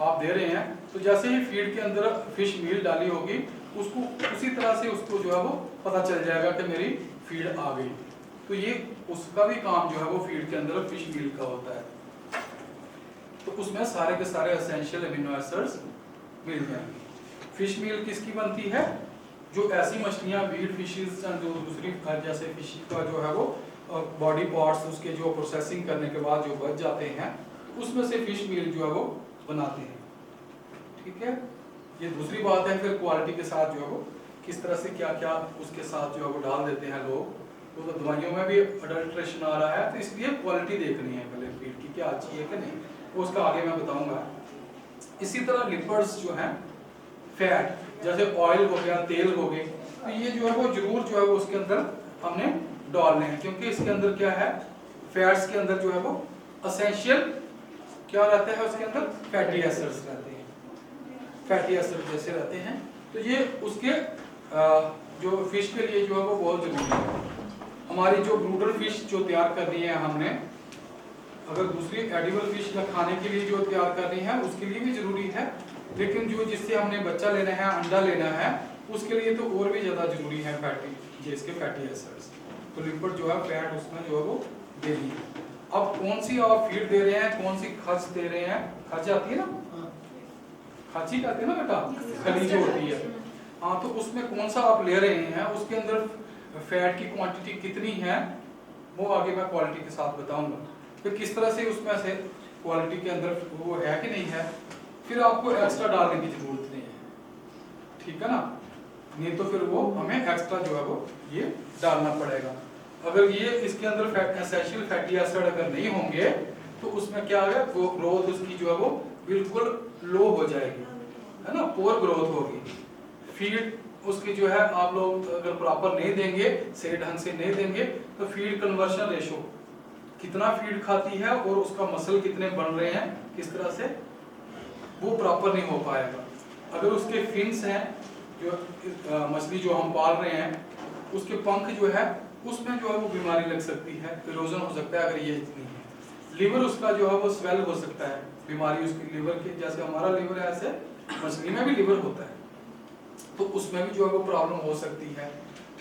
आप दे रहे हैं, तो जैसे ही फीड के अंदर फिश मील डाली होगी उसको उसी तरह से उसको जो है वो पता चल जाएगा कि मेरी फीड आ गई। तो ये उसका भी काम जो है वो फीड के अंदर फिश मील का होता है। तो उसमें सारे के सारे एसेंशियल अमीनो एसिड्स मिल जाएंगे। फिश मील किसकी बनती है, जो ऐसी मछलियां बीड फिशेस जो दूसरी जैसे फिश का जो है वो बॉडी पार्ट्स उसके जो प्रोसेसिंग करने के बाद जो बच जाते हैं उसमें से फिश मील जो है वो बनाते हैं, ठीक है। ये दूसरी बात है। फिर क्वालिटी के साथ जो है वो किस तरह से क्या क्या उसके साथ जो है वो डाल देते हैं लोग, तो दवाइयों में भी अडल्ट्रेशन आ रहा है, तो इसलिए क्वालिटी देखनी है पहले फीड की क्या अच्छी है कि नहीं, वो उसका आगे मैं बताऊंगा। इसी तरह लिपिड्स जो हैं, फैट जैसे ऑयल हो गया, तेल हो गए, तो ये जो है वो जरूर जो है वो उसके अंदर हमने डालने हैं, क्योंकि इसके अंदर क्या है, फैट्स के अंदर जो है वो एसेंशियल क्या रहता है, उसके अंदर फैटी एसिड्स रहते हैं, फैटी एसिड जैसे रहते हैं, तो ये उसके जो फिश के लिए जो है वो बहुत जरूरी है। हमारी जो ब्रूडर फिश जो तैयार करनी है हमने, अगर दूसरी एडिबल फिश या खाने के लिए जो तैयार करनी है उसके लिए भी जरूरी है, लेकिन जो जिससे हमने बच्चा लेना है, अंडा लेना है, उसके लिए तो और भी ज्यादा जरूरी है फैटी, इसके फैटी एसिड्स। तो लिपिड जो है, फैट उसमें जो है वो देनी है। अब कौन सी आप फीड दे रहे हैं, कौन सी खज दे रहे हैं, खज आती है ना, खाची कहते हैं ना बेटा, खली जो होती है, हाँ, तो उसमें कौन सा आप ले रहे हैं, उसके अंदर फैट की क्वांटिटी कितनी है, वो आगे मैं क्वालिटी के साथ बताऊंगा। फिर किस तरह से उसमें से क्वालिटी के अंदर वो है कि नहीं है, फिर आपको एक्स्ट्रा डालने की जरूरत नहीं है, ठीक है ना, नहीं तो फिर वो हमें एक्स्ट्रा जो है वो ये डालना पड़ेगा। अगर ये इसके अंदर एसेंशियल फैटी एसिड अगर नहीं होंगे तो उसमें क्या है, वो ग्रोथ उसकी जो है वो बिल्कुल लो हो जाएगी, है ना, पोर ग्रोथ होगी। फीड उसकी जो है आप लोग अगर प्रॉपर नहीं देंगे, सही ढंग से नहीं देंगे, तो फीड कन्वर्शन रेशो कितना फीड खाती है और उसका मसल कितने बन रहे हैं, किस तरह से, वो प्रॉपर नहीं हो पाएगा। अगर उसके फिन्स हैं, जो मछली जो हम पाल रहे हैं, उसके पंख जो है उसमें जो है वो बीमारी लग सकती है, इरोजन हो सकता है अगर ये इतनी है। लिवर उसका जो है वो स्वेल हो सकता है, बीमारी उसकी लिवर की, जैसे हमारा लिवर है ऐसे मछली में भी लिवर होता है, तो उसमें भी जो है वो प्रॉब्लम हो सकती है,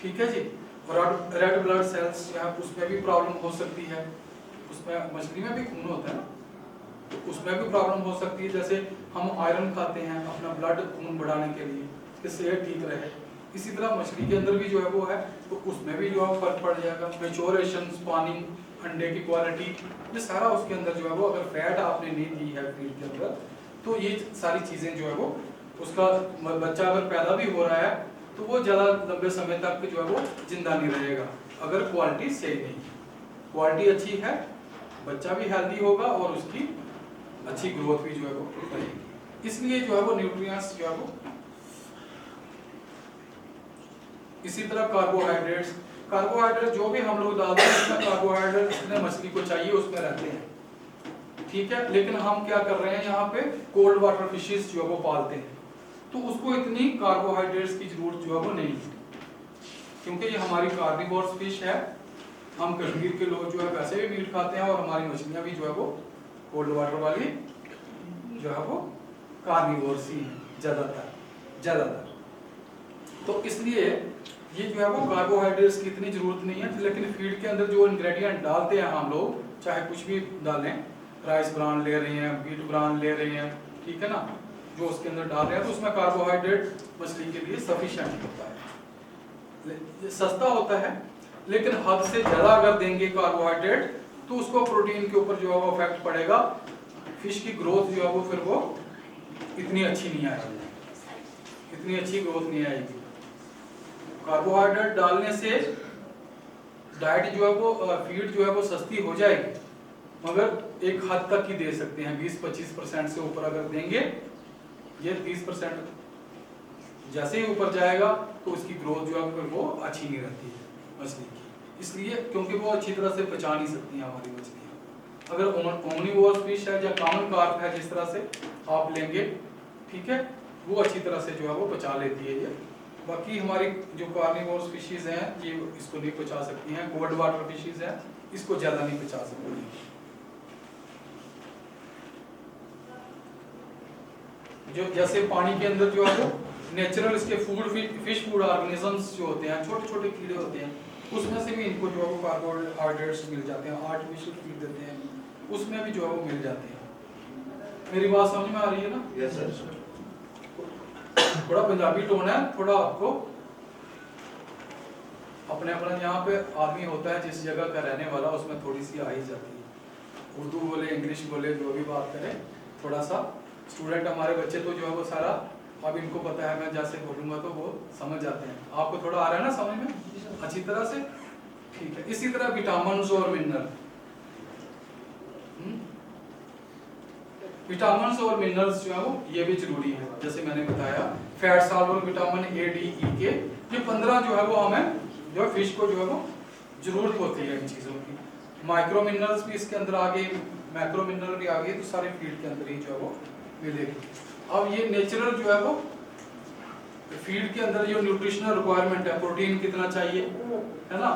ठीक है जी। रेड ब्लड सेल्स जो है उसमें भी प्रॉब्लम हो सकती है, उसमें मछली में भी खून होता है ना, तो उसमें भी प्रॉब्लम हो सकती है। जैसे हम आयरन खाते हैं अपना ब्लड खून बढ़ाने के लिए, कि सेहत ठीक रहे, इसी तरह मछली के अंदर भी जो है वो है, तो उसमें भी जो है फर्क पड़ जाएगा। मैच्योरेशन, स्पॉनिंग, अंडे की क्वालिटी, ये सारा उसके अंदर जो है वो, अगर फैट आपने नहीं दी है फीड के अंदर, तो ये सारी चीजें जो है वो, उसका बच्चा अगर पैदा भी हो रहा है तो वो ज्यादा लंबे समय तक जो है वो जिंदा नहीं रहेगा, अगर क्वालिटी सही नहीं है। क्वालिटी अच्छी है, बच्चा भी हेल्दी होगा और उसकी अच्छी ग्रोथ भी जो है वो रहेगी। इसलिए जो है वो न्यूट्रिएंट्स जो है वो, इसी तरह कार्बोहाइड्रेट्स, कार्बोहाइड्रेट जो भी हम लोग डालते हैं उसमें कार्बोहाइड्रेट जितने मछली को चाहिए उसमें रहते हैं, ठीक है। लेकिन हम क्या कर रहे हैं, यहाँ पे कोल्ड वाटर फिशेस जो है वो पालते हैं, तो उसको इतनी कार्बोहाइड्रेट्स की जरूरत जो है वो नहीं है, क्योंकि ये हमारी कार्निवोरस फिश है। हम कश्मीर के लोग जो है वैसे भी मीट खाते हैं, और हमारी मछलियां भी जो है वो कोल्ड वाटर वाली जो है वो कार्निवोरस ही है ज्यादातर। तो इसलिए ये जो है वो कार्बोहाइड्रेट्स की इतनी जरूरत नहीं है। लेकिन फीड के अंदर जो इंग्रेडिएंट डालते हैं हम लोग, चाहे कुछ भी डालें, राइस ब्रान ले रहे हैं, व्हीट ब्रान ले रहे हैं, ठीक है ना, जो उसके अंदर डाल रहे हैं, तो उसमें कार्बोहाइड्रेट मछली के लिए सफिशिएंट होता है, सस्ता होता है। लेकिन हद से ज्यादा अगर देंगे कार्बोहाइड्रेट तो उसको प्रोटीन के ऊपर जो है वो इफेक्ट पड़ेगा, फिश की ग्रोथ जो है वो फिर वो इतनी अच्छी नहीं आएगी, इतनी अच्छी ग्रोथ नहीं आएगी। कार्बोहाइड्रेट डालने से डाइट जो है वो, फीड जो है वो सस्ती हो जाएगी, मगर एक हद तक ही दे सकते हैं। 20-25% से ऊपर अगर देंगे, ये 30% जैसे ही ऊपर जाएगा तो उसकी ग्रोथ जो है फिर वो अच्छी नहीं रहती है मछली की, इसलिए क्योंकि वो अच्छी तरह से पचा नहीं सकती हैं हमारी मछलियाँ। अगर ओमनिवोरस फिश है या कॉमन कार्प है, जिस तरह से आप लेंगे, ठीक है, वो अच्छी तरह से जो है वो पचा लेती है ये। बाकी हमारी जो कार्निवोरस फिशेस हैं ये इसको नहीं पचा सकती हैं। कोल्ड वाटर फिशेस हैं, इसको ज्यादा नहीं पचा सकती। जो जैसे पानी के अंदर जो है वो नेचुरल इसके फूड, फिश फूड ऑर्गेनिजम्स जो होते हैं, छोटे छोटे कीड़े होते हैं, उसमें से भी इनको जो है वो कार्बोहाइड्रेट्स मिल जाते हैं। आर्टिफिशियल फीड देते हैं, उसमें भी जो है वो मिल जाते हैं। मेरी बात समझ में आ रही है ना? Yes sir. थोड़ा पंजाबी टोन है, थोड़ा आपको अपने अपना यहाँ पे आदमी होता है जिस जगह का रहने वाला, उसमें थोड़ी सी आ ही जाती है। उर्दू बोले, इंग्लिश बोले, जो भी बात करें, थोड़ा सा स्टूडेंट हमारे बच्चे तो जो है वो सारा अब इनको पता है, मैं जैसे बोलूँगा तो वो समझ जाते हैं। आपको थोड़ा आ रहा है ना समझ में अच्छी तरह से? ठीक है। इसी तरह विटामिन्स और मिनरल, विटामिन्स और मिनरल्स जो है वो ये भी जरूरी है। जैसे मैंने बताया fat soluble vitamin A, D, E K, ये 15 जो है वो हमें जो है फिश को जो है वो जरूरत होती है इन चीज़ों की। माइक्रो मिनरल्स भी इसके अंदर आ गए, मैक्रो मिनरल भी आ गए, तो सारे फीड के अंदर ही जो है वो मिलेगी। अब ये नेचुरल जो है वो फीड के अंदर जो न्यूट्रिशनल रिक्वायरमेंट है, प्रोटीन कितना चाहिए, है ना,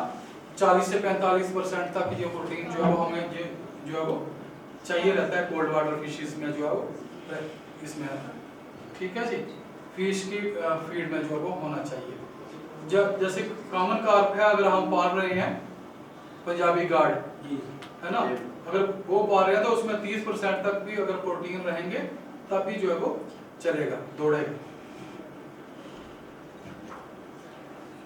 40 से 45% तक जो प्रोटीन जो है वो हमें जो है वो चाहिए रहता है कोल्ड वाटर फिशेस में जो है वो इसमें, ठीक है जी। फिश की फीड में जो है वो होना चाहिए। जब जैसे कॉमन कार्प है, अगर हम पाल रहे हैं पंजाबी गार्ड, है ना, अगर वो पाल रहे हैं तो उसमें 30% तक भी अगर प्रोटीन रहेंगे तब भी जो है वो चलेगा, दौड़ेगा।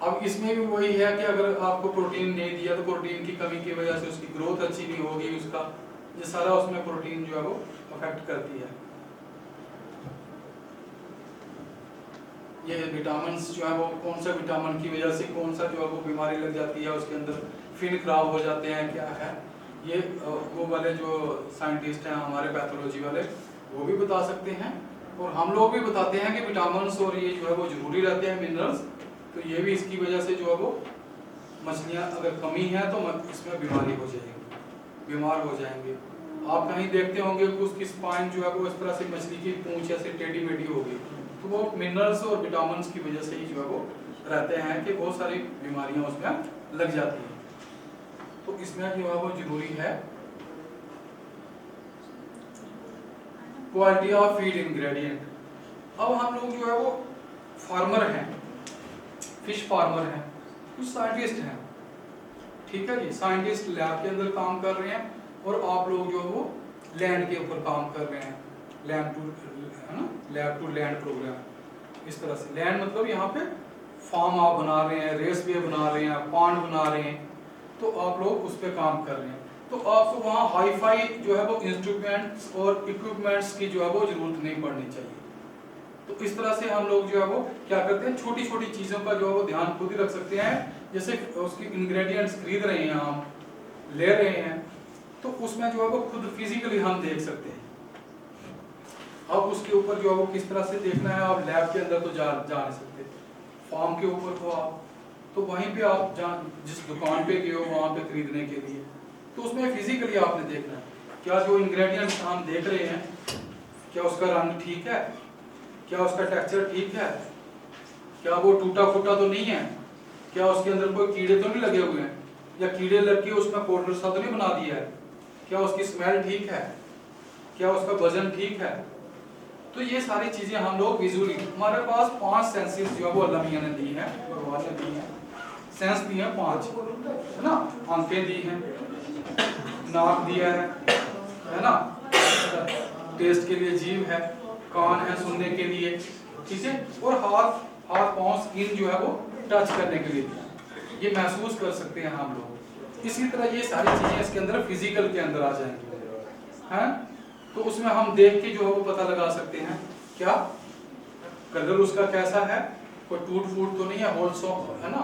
अब इसमें भी वही है कि अगर आपको प्रोटीन नहीं दिया तो प्रोटीन की कमी की वजह से उसकी ग्रोथ अच्छी नहीं होगी, उसका ये सारा उसमें प्रोटीन जो है वो अफेक्ट करती है। ये विटामिन जो है वो कौन सा विटामिन की वजह से कौन सा जो है वो बीमारी लग जाती है, उसके अंदर फिन खराब हो जाते हैं, क्या है ये वो वाले जो साइंटिस्ट हैं हमारे पैथोलॉजी वाले वो भी बता सकते हैं, और हम लोग भी बताते हैं कि विटामिन और ये जो है वो जरूरी रहते हैं, मिनरल्स। तो ये भी इसकी वजह से जो है वो मछलियाँ अगर कमी है तो इसमें बीमारी हो जाएगी, बीमार हो जाएंगे। आप कहीं देखते होंगे कि उसकी स्पाइन जो है वो इस तरह से मछली की पूंछ ऐसे टेढ़ी मेढ़ी होगी, तो वो मिनरल्स और विटामिन की वजह से ही जो है वो रहते हैं कि बहुत सारी बीमारियां उसमें लग जाती हैं। तो इसमें जो है वो जरूरी है क्वालिटी ऑफ फीड इंग्रेडिएंट। अब हम लोग जो है वो फार्मर हैं, फिश फार्मर हैं, कुछ साइंटिस्ट हैं, ठीक है जी। साइंटिस्ट लैब के अंदर काम कर रहे हैं और आप लोग जो है वो लैंड के ऊपर काम कर रहे हैं, लैब टू लैंड प्रोग्राम। इस तरह से लैंड मतलब यहाँ पे फार्म आप बना रहे हैं, रेस वे बना रहे हैं, पॉन्ड बना रहे हैं, तो आप लोग उस पर काम कर रहे हैं। तो आपको वहाँ हाईफाई जो है वो इंस्ट्रूमेंट्स और इक्विपमेंट्स की जो है वो जरूरत नहीं पड़नी चाहिए। तो इस तरह से हम लोग जो है वो क्या करते हैं, छोटी छोटी चीज़ों का जो है वो ध्यान खुद ही रख सकते हैं। जैसे उसकी इंग्रेडिएंट्स खरीद रहे हैं, हम ले रहे हैं, तो उसमें जो है वो खुद फिजिकली हम देख सकते हैं। अब उसके ऊपर जो है वो किस तरह से देखना है, आप लैब के अंदर तो जा नहीं सकते, फार्म के ऊपर तो आप तो वहीं पे आप जिस दुकान पे गए हो वहाँ पे खरीदने के लिए, तो उसमें फिजिकली आपने देखना है क्या जो इंग्रेडिएंट्स हम देख रहे हैं, क्या उसका रंग ठीक है, क्या उसका टेक्सचर ठीक है, क्या वो टूटा फूटा तो नहीं है, क्या उसके अंदर कोई कीड़े तो नहीं लगे हुए हैं, या कीड़े लग के उसमें पाउडर सा तो नहीं बना दिया है, क्या उसकी स्मेल ठीक है, क्या उसका वजन ठीक है। तो ये सारी चीजें हम लोग विजुअली, हमारे पास 5 सेंसेस जो है वो अल्लाह मियां ने दी है, भगवान ने दी है, सेंस दी है 5, है ना, आंखें दी हैं, नाक दिया है ना, टेस्ट के लिए जीभ है, कान है सुनने के लिए, ठीक है, और हाथ पांव स्किन जो है वो टच करने के लिए, ये महसूस कर सकते हैं हम लोग। इसी तरह ये सारी चीजें इसके अंदर फिजिकल के अंदर आ जाएंगी, हैं। तो उसमें हम देख के जो है वो पता लगा सकते हैं क्या कलर उसका कैसा है, कोई टूट फूट तो नहीं है, होलसम है ना,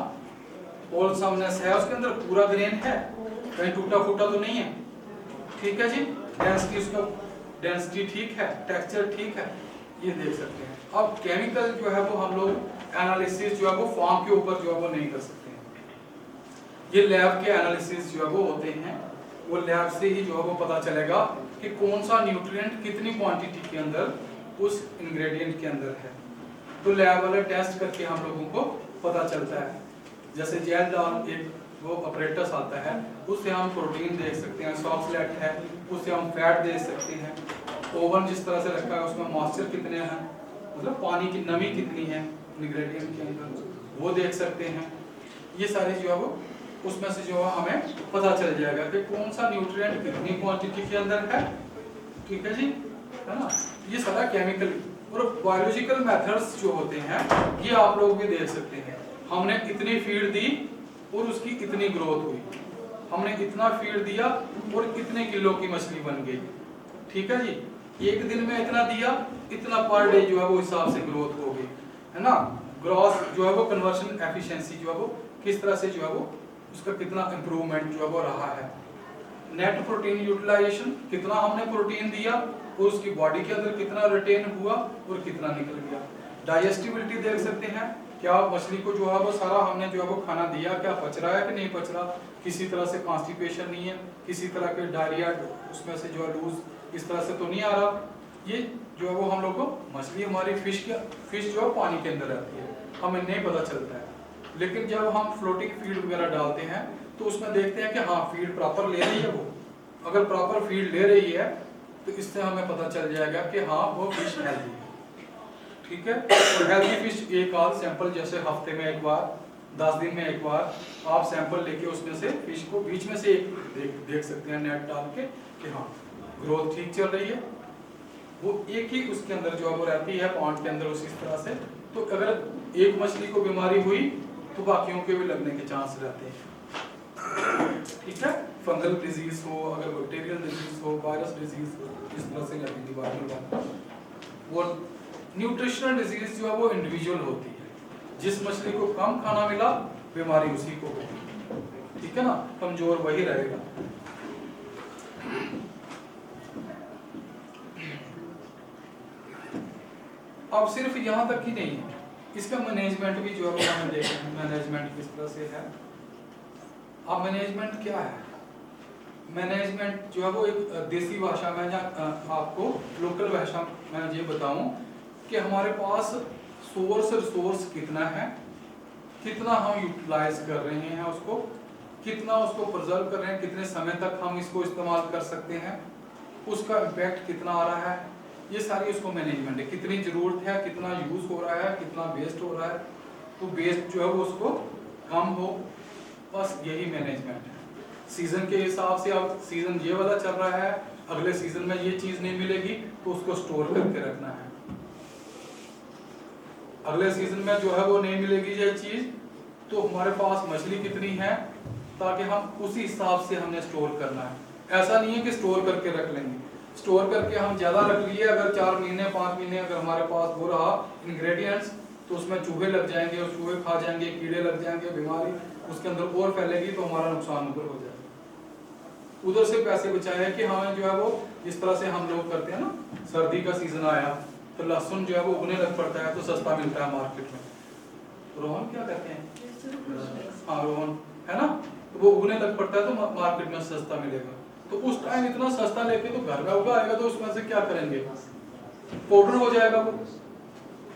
होलसमनेस है उसके अंदर, पूरा ग्रेन है, कहीं टूटा फूटा तो नहीं है, ठीक है जी। डेंसिटी उसका डेंसिटी ठीक है, टेक्सचर ठीक है, ये देख सकते हैं। अब केमिकल जो है वो हम लोग एनालिसिस जो है वो फॉर्म के ऊपर जो है वो नहीं कर सकते हैं। ये लैब के एनालिसिस जो है वो होते हैं, वो लैब से ही जो है वो पता चलेगा कि कौन सा न्यूट्रिएंट कितनी क्वांटिटी के अंदर उस इंग्रेडिएंट के अंदर है। तो लैब वाले टेस्ट करके हम लोगों को पता चलता है। जैसे जेल डाल एक वो ऑपरेटस आता है, उससे हम प्रोटीन देख सकते हैं, सॉफ्टलेट है उससे हम फैट देख सकते हैं, ओवन जिस तरह से रखा है उसमें मॉइस्चर कितने हैं, मतलब पानी की नमी कितनी है इंग्रेडिएंट के अंदर, वो देख सकते हैं। ये सारी जो है वो उसमें से जो है हमें पता चल जाएगा कि कौन सा न्यूट्रिएंट कितनी क्वांटिटी के अंदर है, ठीक है जी, है ना। ये सारा केमिकल और बायोलॉजिकल मेथड्स जो होते हैं ये आप लोग भी देख सकते हैं। हमने इतनी फीड दी और उसकी इतनी ग्रोथ हुई, हमने इतना फीड दिया और इतने किलो की मछली बन गई, ठीक है जी। एक दिन में इतना दिया, इतना पर डे जो है वो हिसाब से ग्रोथ हो गई, है ना। ग्रॉस जो है वो कन्वर्शन एफिशिएंसी जो है वो किस तरह से जो है वो उसका कितना इंप्रूवमेंट जो है वो रहा है। नेट प्रोटीन यूटिलाइजेशन, कितना हमने प्रोटीन दिया और उसकी बॉडी के अंदर कितना रिटेन हुआ और कितना निकल गया। डाइजेस्टिबिलिटी देख सकते हैं, क्या मछली को जो है वो सारा हमने जो है वो खाना दिया, क्या पच रहा है कि नहीं पच रहा, किसी तरह से कॉन्स्टिपेशन नहीं है, किसी तरह के डायरिया उसमें से जो है लूज इस तरह से तो नहीं आ रहा। ये जो है वो हम लोग को मछली हमारी फिश जो है पानी के अंदर रहती है, हमें नहीं पता चलता है। लेकिन जब हम फ्लोटिंग फीड वगैरह डालते हैं तो उसमें देखते हैं कि हाँ फीड प्रॉपर ले रही है, वो अगर प्रॉपर फीड ले रही है तो इससे हमें पता चल जाएगा कि हाँ वो फिश हेल्दी है, ठीक है। और हेल्दी फिश एक आध सैंपल जैसे हफ्ते में एक बार, 10 दिन में एक बार आप सैंपल लेके उसमें से फिश को बीच में से देख सकते हैं नेट डाल के कि हाँ ग्रोथ ठीक चल रही है। वो एक ही उसके अंदर जो है वो रहती है पॉन्ड के अंदर उसी तरह से। तो अगर एक मछली को बीमारी हुई तो बाकियों के भी लगने के चांस रहते हैं, ठीक है। फंगल डिजीज हो, अगर बैक्टीरियल डिजीज हो, वायरस डिजीज हो, इस तरह से लगेगी बाकी। वो न्यूट्रिशनल डिजीज जो है वो इंडिविजुअल होती है, जिस मछली को कम खाना मिला बीमारी उसी को होगी, ठीक है ना, कमजोर वही रहेगा। अब सिर्फ यहाँ तक ही नहीं है, इसका मैनेजमेंट भी जो है वो हमें देखना है, मैनेजमेंट किस तरह से है। अब मैनेजमेंट क्या है? मैनेजमेंट जो है वो एक देसी भाषा में या आपको लोकल भाषा में ये बताऊं कि हमारे पास सोर्स रिसोर्स कितना है, कितना हम यूटिलाइज कर रहे हैं उसको, कितना उसको प्रिजर्व कर रहे हैं, कितने समय तक हम इसको इस्तेमाल कर सकते हैं, उसका इम्पैक्ट कितना आ रहा है, ये सारी उसको मैनेजमेंट है। कितनी जरूरत है, कितना यूज हो रहा है, कितना वेस्ट हो रहा है, तो वेस्ट जो है वो उसको कम हो, बस यही मैनेजमेंट है। सीजन के हिसाब से अब सीजन ये वाला चल रहा है, अगले सीजन में ये चीज नहीं मिलेगी तो उसको स्टोर करके रखना है। अगले सीजन में जो है वो नहीं मिलेगी ये चीज, तो हमारे पास मछली कितनी है ताकि हम उसी हिसाब से हमने स्टोर करना है। ऐसा नहीं है कि स्टोर करके रख लेंगे, स्टोर करके हम ज्यादा रख लिए, अगर 4 महीने 5 महीने अगर हमारे पास वो रहा इंग्रेडिएंट्स तो उसमें चूहे लग जाएंगे और चूहे खा जाएंगे, कीड़े लग जाएंगे, बीमारी उसके अंदर और फैलेगी तो हमारा नुकसान उधर हो जाएगा। उधर से पैसे बचाए कि हमें जो है वो इस तरह से हम लोग करते हैं ना, सर्दी का सीजन आया तो लहसुन जो है वो उगने लग पड़ता है तो सस्ता मिलता है मार्केट में। रोहन क्या कहते हैं, हाँ रोहन है ना, तो वो उगने लग पड़ता है तो मार्केट में सस्ता मिलेगा। तो उस टाइम इतना सस्ता लेके तो घर में उगा आएगा तो उसमें से क्या करेंगे, पाउडर हो जाएगा वो।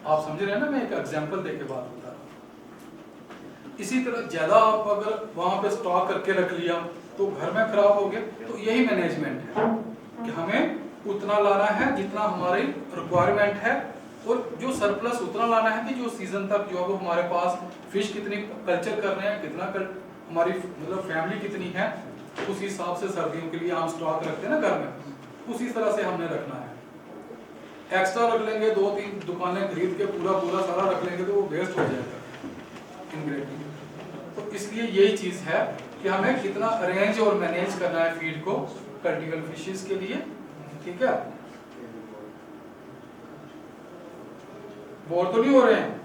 आप समझ रहे हैं ना, मैं एक एग्जांपल देके बात बता रहा हूं। इसी तरह ज्यादा आप अगर वहां पे स्टॉक करके रख लिया तो घर में खराब हो गया। तो यही मैनेजमेंट है कि हमें उतना लाना है जितना हमारी रिक्वायरमेंट है, और जो सरप्लस उतना लाना है कि जो सीजन तक जो है वो हमारे पास फिश कितनी कल्चर कर रहे हैं, कितना हमारी मतलब फैमिली कितनी है, उस हिसाब से सर्दियों के लिए हम स्टॉक रखते हैं ना घर में, उसी तरह से हमने रखना है। एक्स्ट्रा रख लेंगे, 2-3 दुकानें खरीद के पूरा सारा रख लेंगे तो वो वेस्ट हो जाएगा इंग्रेडिएंट। तो इसलिए यही चीज है कि हमें कितना अरेंज और मैनेज करना है फीड को कल्टिवल फिशेस के लिए, ठीक है। बोर तो नहीं हो रहे हैं?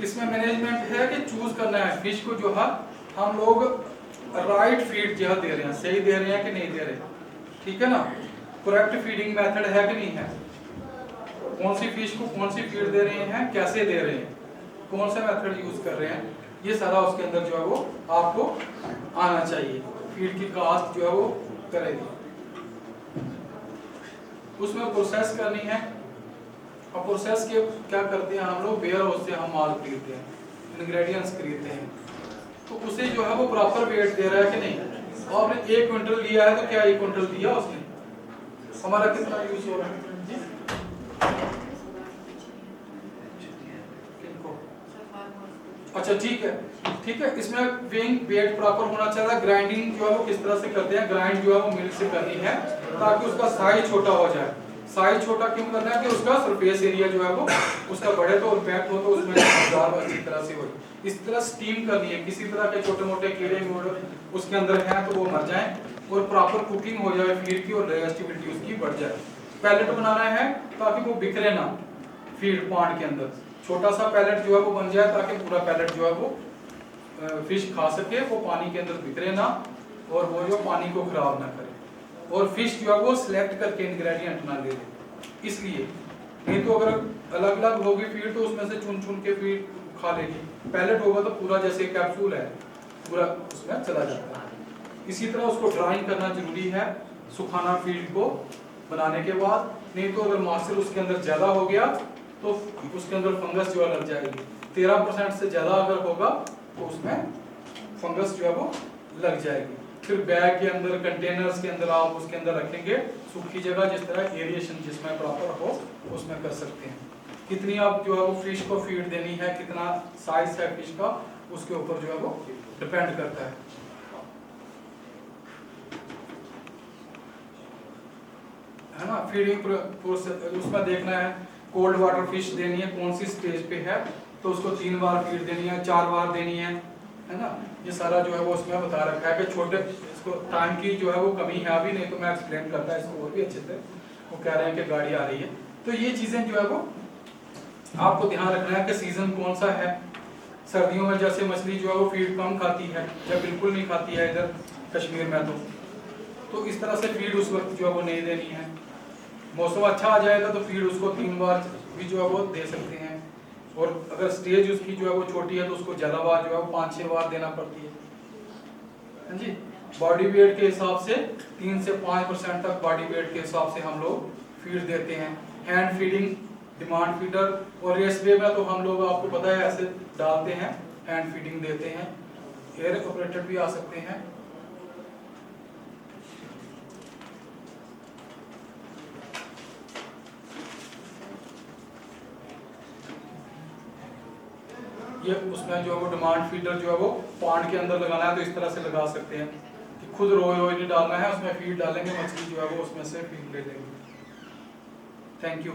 इसमें मैनेजमेंट है कि चूज करना है फिश को जो है हम लोग राइट फीड जो दे रहे हैं, सही दे रहे हैं कि नहीं दे रहे, ठीक है ना, करेक्ट फीडिंग मेथड है कि नहीं है, कौन सी फिश को कौन सी फीड दे रहे हैं, कैसे दे रहे हैं, कौन सा मेथड यूज कर रहे हैं, ये सारा उसके अंदर जो है वो आपको आना चाहिए। फीड की कास्ट जो है वो करेगी, उसमें प्रोसेस करनी है। और प्रोसेस के क्या करते हैं हम लोग, वेयर हाउस से हम माल खरीदते हैं, इंग्रेडिएंट्स खरीदते हैं, तो उसे जो है वो प्रॉपर वेट दे रहा है कि नहीं। और आपने 1 क्विंटल लिया है तो क्या 1 क्विंटल दिया उसने, हमारा कितना यूज हो रहा है जी? अच्छा ठीक है, इसमें वेइंग वेट प्रॉपर होना चाहिए। ग्राइंडिंग जो है वो किस तरह से करते हैं, ग्राइंड जो है वो मिल से करनी है ताकि उसका साइज छोटा हो जाए। साइज छोटा क्यों करना है कि उसका सरफेस एरिया जो है वो उसका बढ़े तो इम्पैक्ट हो तो उसमें बाजार अच्छी तरह से हो। इस तरह स्टीम करनी है, किसी तरह के छोटे मोटे कीड़े उसके अंदर हैं तो वो मर जाएं और प्रॉपर कुकिंग हो जाए फीड की और डाइजेस्टिबिलिटी उसकी बढ़ जाए। पैलेट बनाना है ताकि वो बिखरे ना फीड पॉन्ड के अंदर, छोटा सा पैलेट जो है वो बन जाए ताकि पूरा पैलेट जो है वो फिश खा सके, वो पानी के अंदर बिखरे ना और वो जो पानी को खराब ना करे, और फिश जो है वो सिलेक्ट करके इंग्रेडिएंट ना ले ले। इसलिए नहीं तो अगर अलग अलग होगी फीड तो उसमें से चुन चुन के फीड खा लेगी, पैलेट होगा तो पूरा जैसे कैप्सूल है पूरा उसमें चला जाता है। इसी तरह उसको ड्राइंग करना जरूरी है सुखाना फीड को बनाने के बाद। नहीं तो अगर मॉइस्चर उसके अंदर ज़्यादा हो गया तो उसके अंदर फंगस जो है लग जाएगी। 13% से ज़्यादा अगर होगा तो उसमें फंगस जो है वो लग जाएगी। फिर बैग के अंदर, कंटेनर्स के अंदर आप उसके अंदर रखेंगे सूखी जगह, जिस तरह एरिएशन जिसमें प्रॉपर हो उसमें कर सकते हैं। कितनी आप जो है वो फिश को फीड देनी है, कितना साइज है फिश का, उसके ऊपर जो है वो डिपेंड करता है ना। फीडिंग प्रोसेस उसमें देखना है कोल्ड वाटर फिश देनी है कौन सी स्टेज पे है, तो उसको 3 बार फीड देनी है, 4 बार देनी है ना। ये सारा जो है वो उसमें बता रखा है कि छोटे, इसको टाइम की जो है वो कमी है अभी, नहीं तो मैं एक्सप्लेन करता है इसको और भी अच्छे से। वो कह रहे हैं कि गाड़ी आ रही है, तो ये चीजें जो है वो आपको ध्यान रखना है कि सीजन कौन सा है। सर्दियों में जैसे मछली जो है वो फीड कम खाती है या बिल्कुल नहीं खाती है इधर कश्मीर में, तो इस तरह से फीड उस वक्त जो है वो नहीं देनी है। मौसम अच्छा आ जाएगा तो फीड उसको 3 बार भी जो है वो दे सकते हैं, और अगर स्टेज उसकी जो है वो छोटी है तो उसको ज़्यादा बार जो है वो 5-6 बार देना पड़ती है। हाँ जी, बॉडी वेट के हिसाब से 3 से 5% तक बॉडी वेट के हिसाब से हम लोग फीड देते हैं। हैंड फीडिंग, डिमांड फीडर और रेस वे में तो हम लोग आपको पता है ऐसे डालते हैं, हैंड फीडिंग देते हैं। एयर ऑपरेटेड भी आ सकते हैं। ये उसमें जो है वो डिमांड फीडर जो है वो पॉन्ड के अंदर लगाना है तो इस तरह से लगा सकते हैं कि खुद रोए नहीं डालना है, उसमें फीड डालेंगे, मछली जो है वो उसमें से फीड ले लेंगे। Thank you.